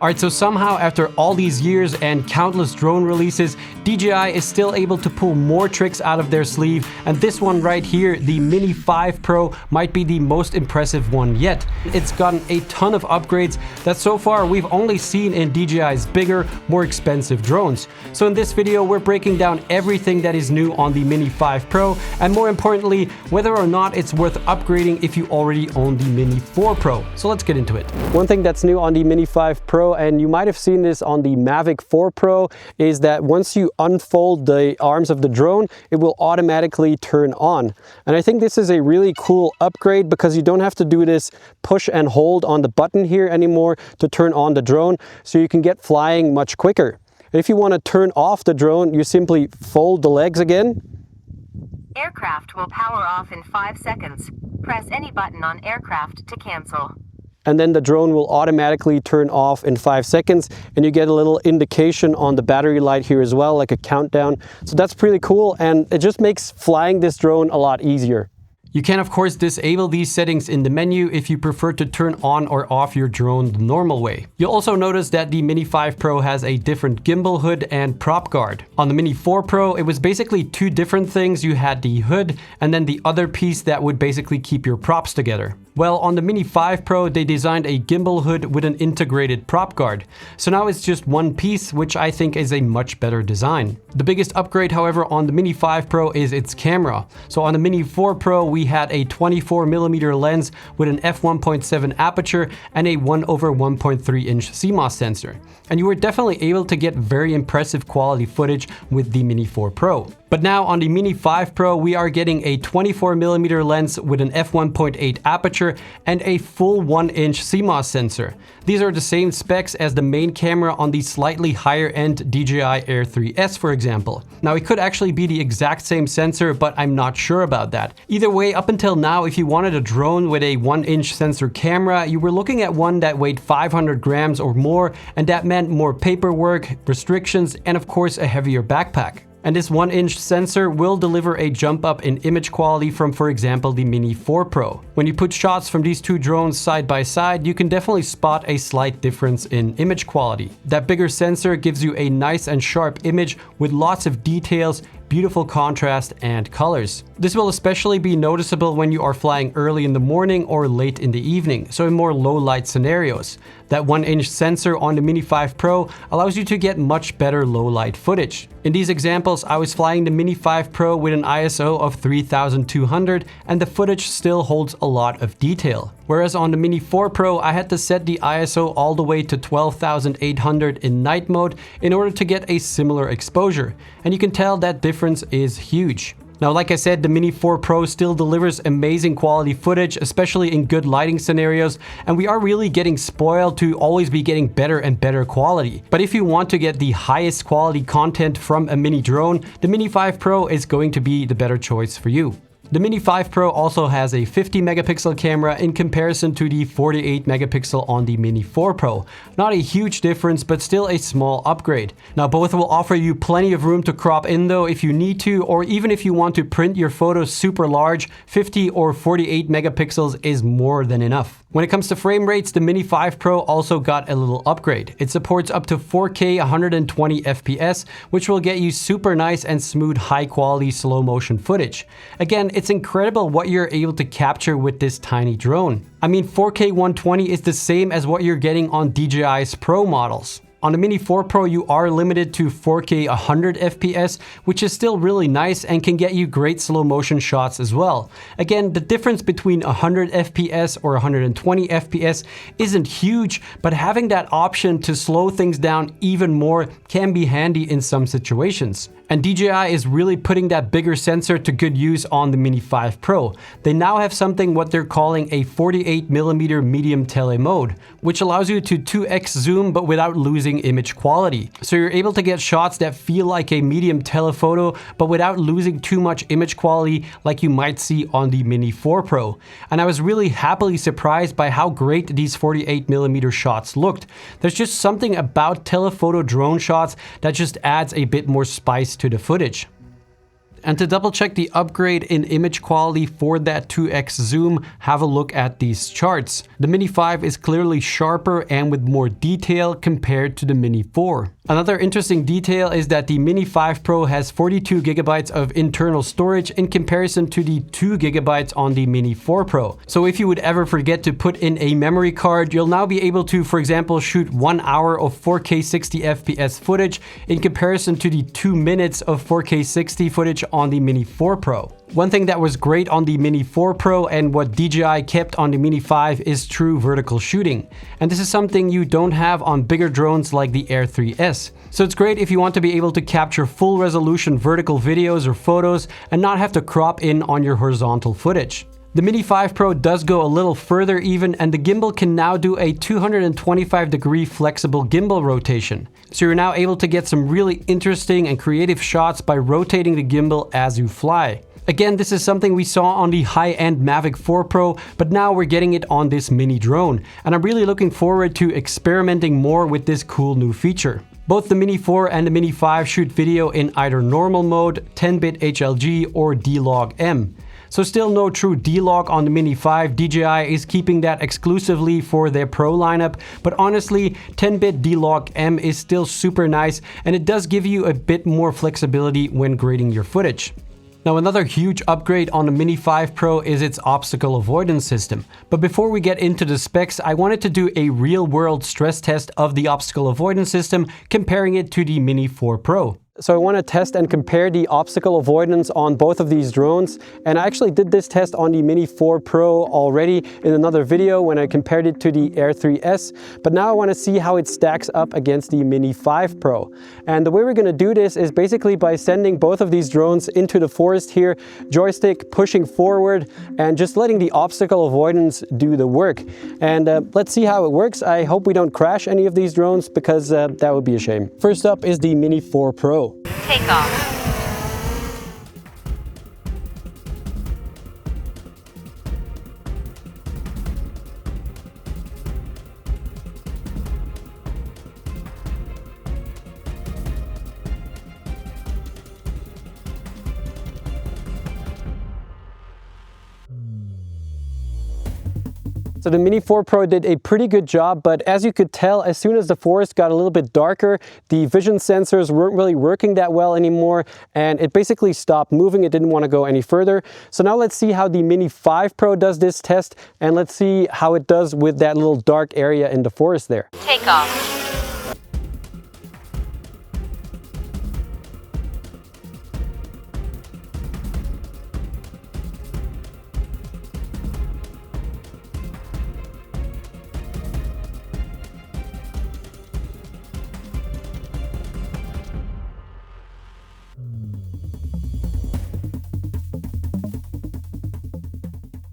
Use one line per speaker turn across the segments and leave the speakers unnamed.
Alright, so somehow after all these years and countless drone releases, DJI is still able to pull more tricks out of their sleeve, and this one right here, the Mini 5 Pro, might be the most impressive one yet. It's gotten a ton of upgrades that so far we've only seen in DJI's bigger, more expensive drones. So in this video, we're breaking down everything that is new on the Mini 5 Pro, and more importantly, whether or not it's worth upgrading if you already own the Mini 4 Pro. So let's get into it. One thing that's new on the Mini 5 Pro, and you might have seen this on the Mavic 4 Pro, is that once you unfold the arms of the drone, it will automatically turn on. And I think this is a really cool upgrade because you don't have to do this push and hold on the button here anymore to turn on the drone, so you can get flying much quicker. And if you want to turn off the drone, you simply fold the legs again.
Aircraft will power off in 5 seconds. Press any button on aircraft to cancel.
And then the drone will automatically turn off in 5 seconds, and you get a little indication on the battery light here as well, like a countdown. So that's pretty cool, and it just makes flying this drone a lot easier. You can of course disable these settings in the menu if you prefer to turn on or off your drone the normal way. You'll also notice that the Mini 5 Pro has a different gimbal hood and prop guard. On the Mini 4 Pro, it was basically two different things. You had the hood and then the other piece that would basically keep your props together. Well, on the Mini 5 Pro, they designed a gimbal hood with an integrated prop guard. So now it's just one piece, which I think is a much better design. The biggest upgrade, however, on the Mini 5 Pro is its camera. So on the Mini 4 Pro, we had a 24mm lens with an f1.7 aperture and a 1/1.3 inch CMOS sensor. And you were definitely able to get very impressive quality footage with the Mini 4 Pro. But now on the Mini 5 Pro, we are getting a 24mm lens with an f1.8 aperture and a full 1-inch CMOS sensor. These are the same specs as the main camera on the slightly higher end DJI Air 3S, for example. Now it could actually be the exact same sensor, but I'm not sure about that. Either way, up until now, if you wanted a drone with a 1-inch sensor camera, you were looking at one that weighed 500 grams or more, and that meant more paperwork, restrictions, and of course a heavier backpack. And this 1-inch sensor will deliver a jump up in image quality from, for example, the Mini 4 Pro. When you put shots from these two drones side by side, you can definitely spot a slight difference in image quality. That bigger sensor gives you a nice and sharp image with lots of details, beautiful contrast, and colors. This will especially be noticeable when you are flying early in the morning or late in the evening, so in more low light scenarios. That 1-inch sensor on the Mini 5 Pro allows you to get much better low light footage. In these examples, I was flying the Mini 5 Pro with an ISO of 3200, and the footage still holds a lot of detail. Whereas on the Mini 4 Pro, I had to set the ISO all the way to 12,800 in night mode in order to get a similar exposure. And you can tell that difference is huge. Now, like I said, the Mini 4 Pro still delivers amazing quality footage, especially in good lighting scenarios, and we are really getting spoiled to always be getting better and better quality. But if you want to get the highest quality content from a mini drone, the Mini 5 Pro is going to be the better choice for you. The Mini 5 Pro also has a 50 megapixel camera in comparison to the 48 megapixel on the Mini 4 Pro. Not a huge difference, but still a small upgrade. Now both will offer you plenty of room to crop in though if you need to, or even if you want to print your photos super large, 50 or 48 megapixels is more than enough. When it comes to frame rates, the Mini 5 Pro also got a little upgrade. It supports up to 4K 120 FPS, which will get you super nice and smooth high quality slow motion footage. Again, it's incredible what you're able to capture with this tiny drone. I mean, 4K 120 is the same as what you're getting on DJI's Pro models. On the Mini 4 Pro, you are limited to 4K 100 FPS, which is still really nice and can get you great slow motion shots as well. Again, the difference between 100 FPS or 120 FPS isn't huge, but having that option to slow things down even more can be handy in some situations. And DJI is really putting that bigger sensor to good use on the Mini 5 Pro. They now have something what they're calling a 48mm medium tele mode, which allows you to 2x zoom but without losing image quality. So you're able to get shots that feel like a medium telephoto but without losing too much image quality like you might see on the Mini 4 Pro. And I was really happily surprised by how great these 48mm shots looked. There's just something about telephoto drone shots that just adds a bit more spice to the footage. And to double check the upgrade in image quality for that 2x zoom, have a look at these charts. The Mini 5 is clearly sharper and with more detail compared to the Mini 4. Another interesting detail is that the Mini 5 Pro has 42 gigabytes of internal storage in comparison to the 2 gigabytes on the Mini 4 Pro. So if you would ever forget to put in a memory card, you'll now be able to, for example, shoot 1 hour of 4K 60 FPS footage in comparison to the 2 minutes of 4K 60 footage on the Mini 4 Pro. One thing that was great on the Mini 4 Pro and what DJI kept on the Mini 5 is true vertical shooting. And this is something you don't have on bigger drones like the Air 3S. So it's great if you want to be able to capture full resolution vertical videos or photos and not have to crop in on your horizontal footage. The Mini 5 Pro does go a little further even, and the gimbal can now do a 225-degree flexible gimbal rotation. So you're now able to get some really interesting and creative shots by rotating the gimbal as you fly. Again, this is something we saw on the high-end Mavic 4 Pro, but now we're getting it on this mini drone. And I'm really looking forward to experimenting more with this cool new feature. Both the Mini 4 and the Mini 5 shoot video in either normal mode, 10-bit HLG, or D-Log-M. So still no true D-Log on the Mini 5, DJI is keeping that exclusively for their Pro lineup, but honestly, 10-bit D-Log-M is still super nice, and it does give you a bit more flexibility when grading your footage. Now, another huge upgrade on the Mini 5 Pro is its obstacle avoidance system. But before we get into the specs, I wanted to do a real-world stress test of the obstacle avoidance system, comparing it to the Mini 4 Pro. So I want to test and compare the obstacle avoidance on both of these drones. And I actually did this test on the Mini 4 Pro already in another video when I compared it to the Air 3S. But now I want to see how it stacks up against the Mini 5 Pro. And the way we're going to do this is basically by sending both of these drones into the forest here, joystick pushing forward, and just letting the obstacle avoidance do the work. And let's see how it works. I hope we don't crash any of these drones because that would be a shame. First up is the Mini 4 Pro.
Take off.
So the Mini 4 Pro did a pretty good job, but as you could tell, as soon as the forest got a little bit darker, the vision sensors weren't really working that well anymore, and it basically stopped moving. It didn't want to go any further. So now let's see how the Mini 5 Pro does this test, and let's see how it does with that little dark area in the forest there.
Take off.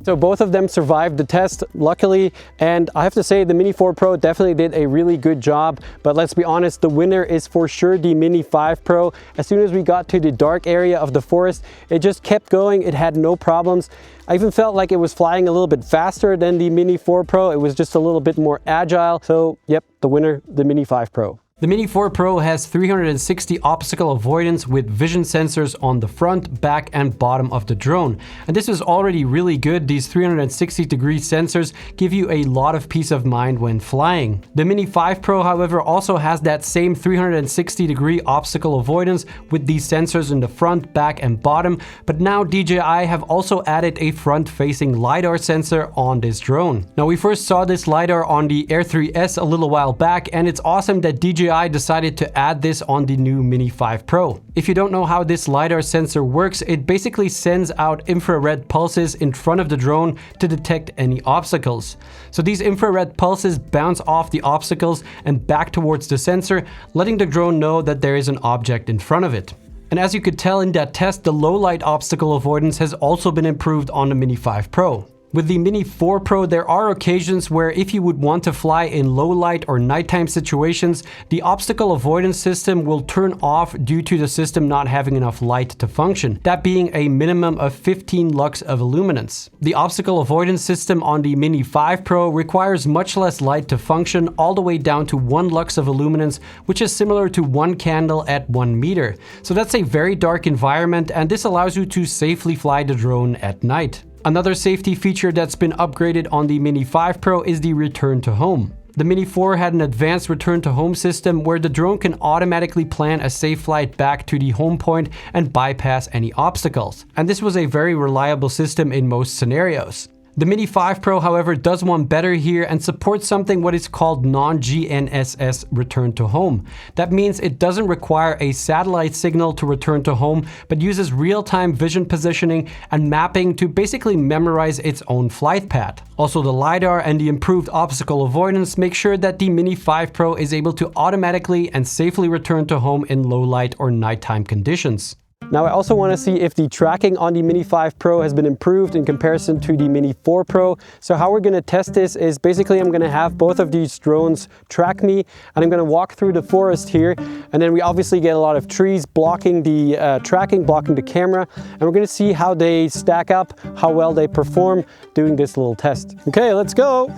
So both of them survived the test, luckily, and I have to say the Mini 4 Pro definitely did a really good job, but let's be honest, the winner is for sure the Mini 5 Pro. As soon as we got to the dark area of the forest, it just kept going, it had no problems. I even felt like it was flying a little bit faster than the Mini 4 Pro, it was just a little bit more agile. So yep, the winner, the Mini 5 Pro. The Mini 4 Pro has 360 obstacle avoidance with vision sensors on the front, back, and bottom of the drone. And this is already really good. These 360-degree sensors give you a lot of peace of mind when flying. The Mini 5 Pro, however, also has that same 360-degree obstacle avoidance with these sensors in the front, back, and bottom. But now DJI have also added a front-facing LiDAR sensor on this drone. Now, we first saw this LiDAR on the Air 3S a little while back, and it's awesome that DJI decided to add this on the new Mini 5 Pro. If you don't know how this LiDAR sensor works, it basically sends out infrared pulses in front of the drone to detect any obstacles. So these infrared pulses bounce off the obstacles and back towards the sensor, letting the drone know that there is an object in front of it. And as you could tell in that test, the low light obstacle avoidance has also been improved on the Mini 5 Pro. With the Mini 4 Pro, there are occasions where if you would want to fly in low light or nighttime situations, the obstacle avoidance system will turn off due to the system not having enough light to function, that being a minimum of 15 lux of illuminance. The obstacle avoidance system on the Mini 5 Pro requires much less light to function, all the way down to 1 lux of illuminance, which is similar to 1 candle at 1 meter. So that's a very dark environment, and this allows you to safely fly the drone at night. Another safety feature that's been upgraded on the Mini 5 Pro is the return to home. The Mini 4 had an advanced return to home system where the drone can automatically plan a safe flight back to the home point and bypass any obstacles. And this was a very reliable system in most scenarios. The Mini 5 Pro, however, does one better here and supports something what is called non-GNSS return to home. That means it doesn't require a satellite signal to return to home, but uses real-time vision positioning and mapping to basically memorize its own flight path. Also, the LiDAR and the improved obstacle avoidance make sure that the Mini 5 Pro is able to automatically and safely return to home in low light or nighttime conditions. Now I also want to see if the tracking on the Mini 5 Pro has been improved in comparison to the Mini 4 Pro. So how we're going to test this is basically I'm going to have both of these drones track me, and I'm going to walk through the forest here, and then we obviously get a lot of trees blocking the tracking, blocking the camera, and we're going to see how they stack up, how well they perform doing this little test. Okay, let's go!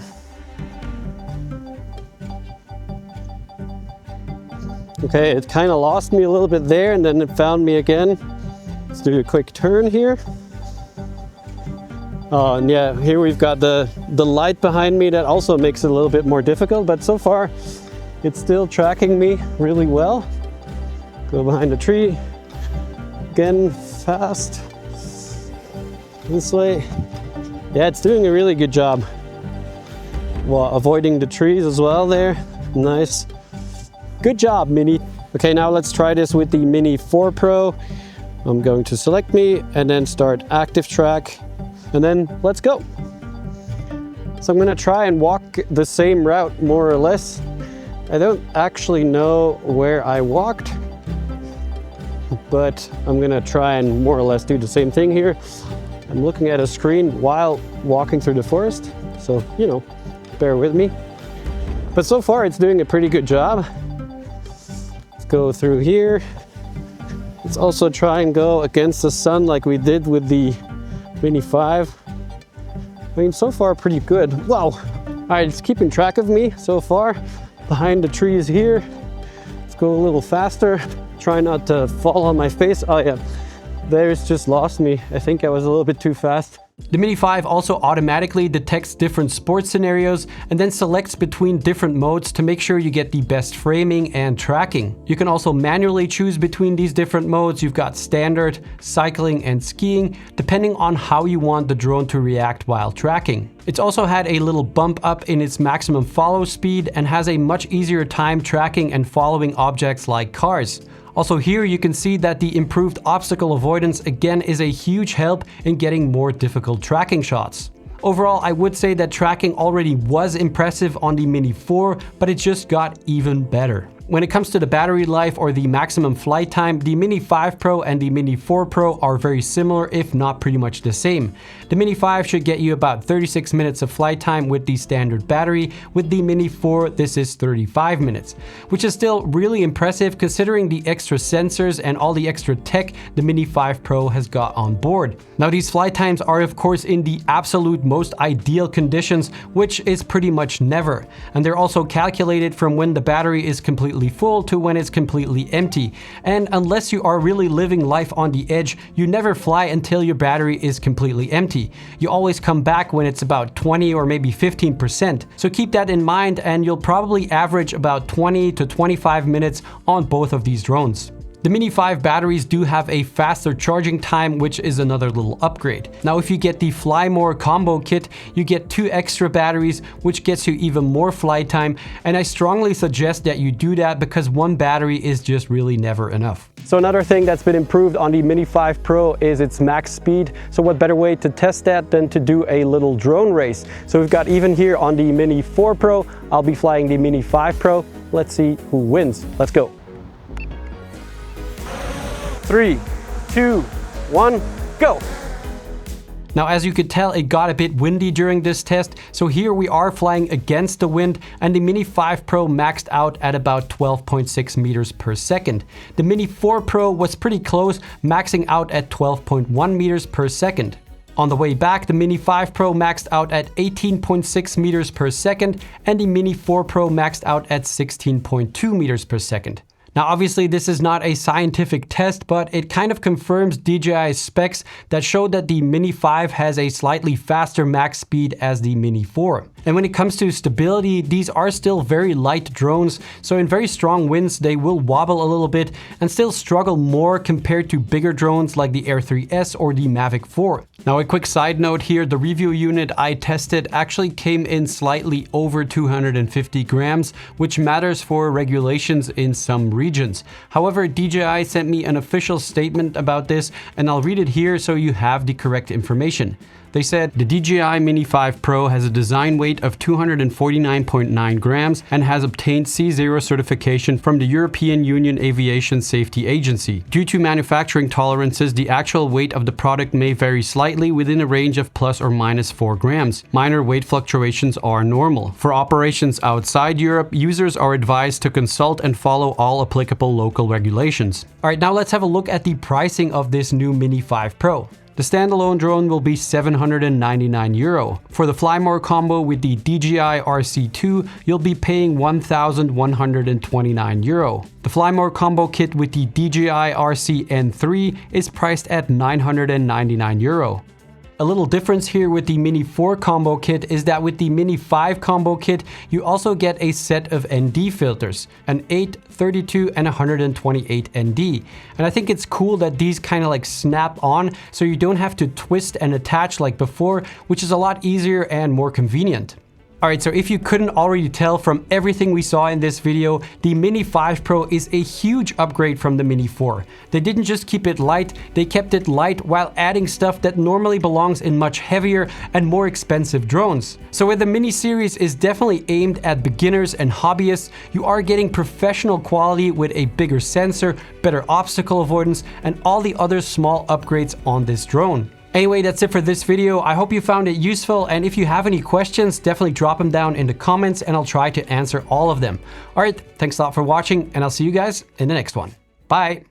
Okay, it kind of lost me a little bit there and then it found me again. Let's do a quick turn here. Oh, and yeah, here we've got the light behind me that also makes it a little bit more difficult, but so far it's still tracking me really well. Go behind the tree. Again, fast. This way. Yeah, it's doing a really good job. Well, avoiding the trees as well there. Nice. Good job, Mini. Okay, now let's try this with the Mini 4 Pro. I'm going to select me and then start active track, and then let's go. So I'm gonna try and walk the same route more or less. I don't actually know where I walked, but I'm gonna try and more or less do the same thing here. I'm looking at a screen while walking through the forest, so, you know, bear with me. But so far it's doing a pretty good job. Go through here. Let's also try and go against the sun like we did with the Mini 5. I mean, so far pretty good. Wow. All right, it's keeping track of me so far. Behind the trees here. Let's go a little faster. Try not to fall on my face. Oh yeah, there's just lost me. I think I was a little bit too fast. The Mini 5 also automatically detects different sports scenarios and then selects between different modes to make sure you get the best framing and tracking. You can also manually choose between these different modes. You've got standard, cycling, and skiing, depending on how you want the drone to react while tracking. It's also had a little bump up in its maximum follow speed and has a much easier time tracking and following objects like cars. Also here you can see that the improved obstacle avoidance again is a huge help in getting more difficult tracking shots. Overall, I would say that tracking already was impressive on the Mini 4, but it just got even better. When it comes to the battery life or the maximum flight time, the Mini 5 Pro and the Mini 4 Pro are very similar, if not pretty much the same. The Mini 5 should get you about 36 minutes of flight time with the standard battery. With the Mini 4, this is 35 minutes, which is still really impressive considering the extra sensors and all the extra tech the Mini 5 Pro has got on board. Now, these flight times are of course in the absolute most ideal conditions, which is pretty much never. And they're also calculated from when the battery is completely full to when it's completely empty. And unless you are really living life on the edge, you never fly until your battery is completely empty. You always come back when it's about 20 or maybe 15%. So keep that in mind and you'll probably average about 20 to 25 minutes on both of these drones. The Mini 5 batteries do have a faster charging time, which is another little upgrade. Now, if you get the Fly More combo kit, you get 2 extra batteries, which gets you even more flight time. And I strongly suggest that you do that because 1 battery is just really never enough. So another thing that's been improved on the Mini 5 Pro is its max speed. So what better way to test that than to do a little drone race? So we've got even here on the Mini 4 Pro, I'll be flying the Mini 5 Pro. Let's see who wins. Let's go. 3, 2, 1, go! Now, as you could tell, it got a bit windy during this test, so here we are flying against the wind, and the Mini 5 Pro maxed out at about 12.6 meters per second. The Mini 4 Pro was pretty close, maxing out at 12.1 meters per second. On the way back, the Mini 5 Pro maxed out at 18.6 meters per second, and the Mini 4 Pro maxed out at 16.2 meters per second. Now, obviously, this is not a scientific test, but it kind of confirms DJI's specs that showed that the Mini 5 has a slightly faster max speed as the Mini 4. And when it comes to stability, these are still very light drones, so in very strong winds, they will wobble a little bit and still struggle more compared to bigger drones like the Air 3S or the Mavic 4. Now, a quick side note here, the review unit I tested actually came in slightly over 250 grams, which matters for regulations in some regions. However, DJI sent me an official statement about this, and I'll read it here so you have the correct information. They said, the DJI Mini 5 Pro has a design weight of 249.9 grams and has obtained C0 certification from the European Union Aviation Safety Agency. Due to manufacturing tolerances, the actual weight of the product may vary slightly within a range of plus or minus 4 grams. Minor weight fluctuations are normal. For operations outside Europe, users are advised to consult and follow all applicable local regulations. All right, now let's have a look at the pricing of this new Mini 5 Pro. The standalone drone will be €799. For the Fly More combo with the DJI RC2, you'll be paying €1,129. The Fly More combo kit with the DJI RC-N3 is priced at €999. A little difference here with the Mini 4 combo kit is that with the Mini 5 combo kit, you also get a set of ND filters, an 8, 32, and 128 ND. And I think it's cool that these kind of like snap on, so you don't have to twist and attach like before, which is a lot easier and more convenient. Alright, so if you couldn't already tell from everything we saw in this video, the Mini 5 Pro is a huge upgrade from the Mini 4. They didn't just keep it light, they kept it light while adding stuff that normally belongs in much heavier and more expensive drones. So where the Mini series is definitely aimed at beginners and hobbyists, you are getting professional quality with a bigger sensor, better obstacle avoidance, and all the other small upgrades on this drone. Anyway, that's it for this video. I hope you found it useful, and if you have any questions, definitely drop them down in the comments and I'll try to answer all of them. All right, thanks a lot for watching, and I'll see you guys in the next one. Bye!